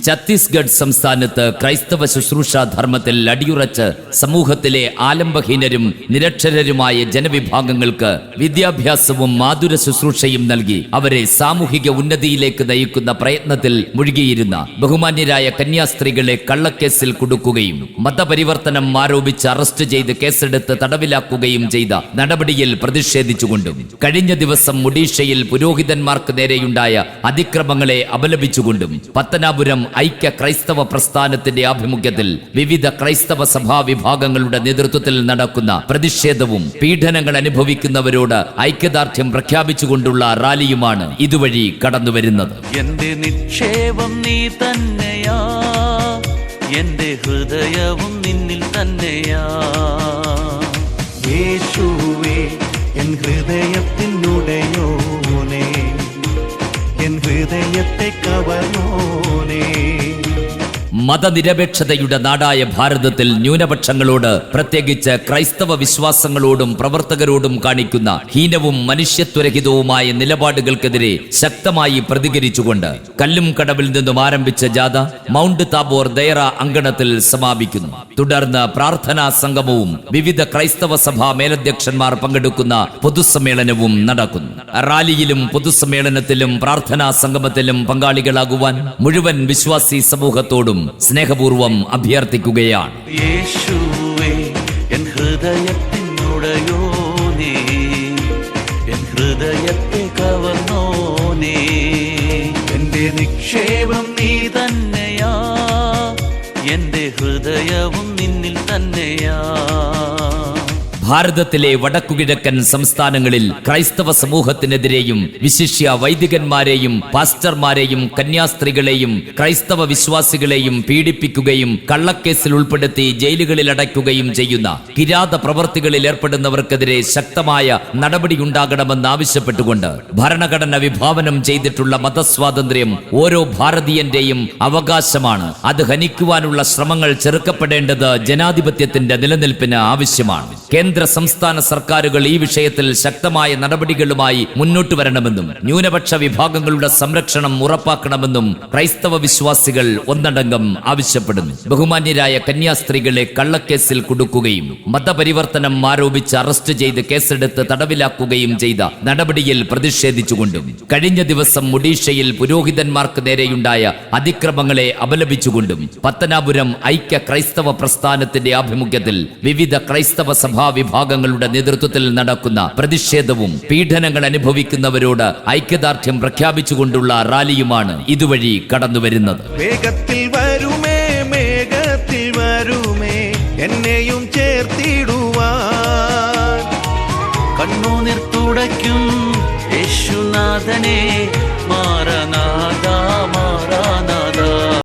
ഛത്തീസ്ഗഡ് സംസ്ഥാനത്ത് ക്രൈസ്തവ ശുശ്രൂഷാ ധർമ്മത്തിൽ അടിയുറച്ച് സമൂഹത്തിലെ ആലംബഹീനരും നിരക്ഷരരുമായ ജനവിഭാഗങ്ങൾക്ക് വിദ്യാഭ്യാസവും മാധുര ശുശ്രൂഷയും നൽകി അവരെ സാമൂഹിക ഉന്നതിയിലേക്ക് നയിക്കുന്ന പ്രയത്നത്തിൽ മുഴുകിയിരുന്ന ബഹുമാന്യരായ കന്യാസ്ത്രീകളെ കള്ളക്കേസിൽ കുടുക്കുകയും മതപരിവർത്തനം ആരോപിച്ച് അറസ്റ്റ് ചെയ്ത് കേസെടുത്ത് തടവിലാക്കുകയും ചെയ്ത നടപടിയിൽ പ്രതിഷേധിച്ചുകൊണ്ടും കഴിഞ്ഞ ദിവസം ഒഡീഷയിൽ പുരോഹിതന്മാർക്ക് നേരെയുണ്ടായ അതിക്രമങ്ങളെ അപലപിച്ചുകൊണ്ടും പത്തനാപുരം ഐക്യ ക്രൈസ്തവ പ്രസ്ഥാനത്തിന്റെ ആഭിമുഖ്യത്തിൽ വിവിധ ക്രൈസ്തവ സഭാ വിഭാഗങ്ങളുടെ നേതൃത്വത്തിൽ നടക്കുന്ന പ്രതിഷേധവും പീഡനങ്ങൾ അനുഭവിക്കുന്നവരോട് ഐക്യദാർഢ്യം പ്രഖ്യാപിച്ചുകൊണ്ടുള്ള റാലിയുമാണ് ഇതുവഴി കടന്നുവരുന്നത്. എന്റെ നിക്ഷേപം നീ തന്നെയാ, എന്റെ ഹൃദയവും നിന്നിൽ തന്നെയാ. യേശുവേ എൻ ഹൃദയത്തിനുടയോനേ, എൻ ഹൃദയത്തെ കവർന്നോനേ. മതനിരപേക്ഷതയുടെ നാടായ ഭാരതത്തിൽ ന്യൂനപക്ഷങ്ങളോട്, പ്രത്യേകിച്ച് ക്രൈസ്തവ വിശ്വാസങ്ങളോടും പ്രവർത്തകരോടും കാണിക്കുന്ന ഹീനവും മനുഷ്യത്വരഹിതവുമായ നിലപാടുകൾക്കെതിരെ ശക്തമായി പ്രതികരിച്ചുകൊണ്ട് കല്ലും കടവിൽ നിന്നും ആരംഭിച്ച ജാഥ മൗണ്ട് താബോർ ദയറ അങ്കണത്തിൽ സമാപിക്കുന്നു. തുടർന്ന് പ്രാർത്ഥനാ സംഗമവും വിവിധ ക്രൈസ്തവ സഭാ മേലധ്യക്ഷന്മാർ പങ്കെടുക്കുന്ന പൊതുസമ്മേളനവും നടക്കുന്നു. റാലിയിലും പൊതുസമ്മേളനത്തിലും പ്രാർത്ഥനാ സംഗമത്തിലും പങ്കാളികളാകുവാൻ മുഴുവൻ വിശ്വാസി സമൂഹത്തോടും സ്നേഹപൂർവം അഭ്യർത്ഥിക്കുകയാണ്. യേശുവേ എൻ ഹൃദയത്തിനുടയോനേ, എൻ ഹൃദയത്തെ കവർന്നോനേ. എന്റെ നിക്ഷേപം നീ തന്നെയാ, എന്റെ ഹൃദയവും നിന്നിൽ തന്നെയാ. ഭാരതത്തിലെ വടക്കുകിഴക്കൻ സംസ്ഥാനങ്ങളിൽ ക്രൈസ്തവ സമൂഹത്തിനെതിരെയും വിശിഷ്യ വൈദികന്മാരെയും പാസ്റ്റർമാരെയും കന്യാസ്ത്രീകളെയും ക്രൈസ്തവ വിശ്വാസികളെയും പീഡിപ്പിക്കുകയും കള്ളക്കേസിൽ ഉൾപ്പെടുത്തി ജയിലുകളിൽ അടയ്ക്കുകയും ചെയ്യുന്ന കിരാത പ്രവർത്തികളിൽ ഏർപ്പെടുന്നവർക്കെതിരെ ശക്തമായ നടപടിയുണ്ടാകണമെന്നാവശ്യപ്പെട്ടുകൊണ്ട് ഭരണഘടന വിഭാവനം ചെയ്തിട്ടുള്ള മതസ്വാതന്ത്ര്യം ഓരോ ഭാരതീയന്റെയും അവകാശമാണ്. അത് ഹനിക്കുവാനുള്ള ശ്രമങ്ങൾ ചെറുക്കപ്പെടേണ്ടത് ജനാധിപത്യത്തിന്റെ നിലനിൽപ്പിന് ആവശ്യമാണ്. കേന്ദ്ര സംസ്ഥാന സർക്കാരുകൾ ഈ വിഷയത്തിൽ ശക്തമായ നടപടികളുമായി മുന്നോട്ട് വരണമെന്നും ന്യൂനപക്ഷ വിഭാഗങ്ങളുടെ സംരക്ഷണം ഉറപ്പാക്കണമെന്നും ക്രൈസ്തവ വിശ്വാസികൾ ഒന്നടങ്കം ആവശ്യപ്പെടുന്നു. ബഹുമാന്യരായ കന്യാസ്ത്രീകളെ കള്ളക്കേസിൽ കുടുക്കുകയും മതപരിവർത്തനം ആരോപിച്ച് അറസ്റ്റ് ചെയ്ത് കേസെടുത്ത് തടവിലാക്കുകയും ചെയ്ത നടപടിയിൽ പ്രതിഷേധിച്ചുകൊണ്ടും കഴിഞ്ഞ ദിവസം ഒഡീഷയിൽ പുരോഹിതന്മാർക്ക് നേരെയുണ്ടായ അതിക്രമങ്ങളെ അപലപിച്ചുകൊണ്ടും പത്തനാപുരം ഐക്യ ക്രൈസ്തവ പ്രസ്ഥാനത്തിന്റെ ആഭിമുഖ്യത്തിൽ വിവിധ ക്രൈസ്തവ സഭാ വിഭാഗങ്ങളുടെ നേതൃത്വത്തിൽ നടക്കുന്ന പ്രതിഷേധവും പീഡനങ്ങൾ അനുഭവിക്കുന്നവരോട് ഐക്യദാർഢ്യം പ്രഖ്യാപിച്ചുകൊണ്ടുള്ള റാലിയുമാണ് ഇതുവഴി കടന്നുവരുന്നത്. വേഗത്തിൽ വരുമേ, മേഘത്തിൽ വരുമേ, എന്നെയും ചേർത്തിടുവാൻ. കണ്ണുനീർ തുടയ്ക്കും യേശുനാഥനേ,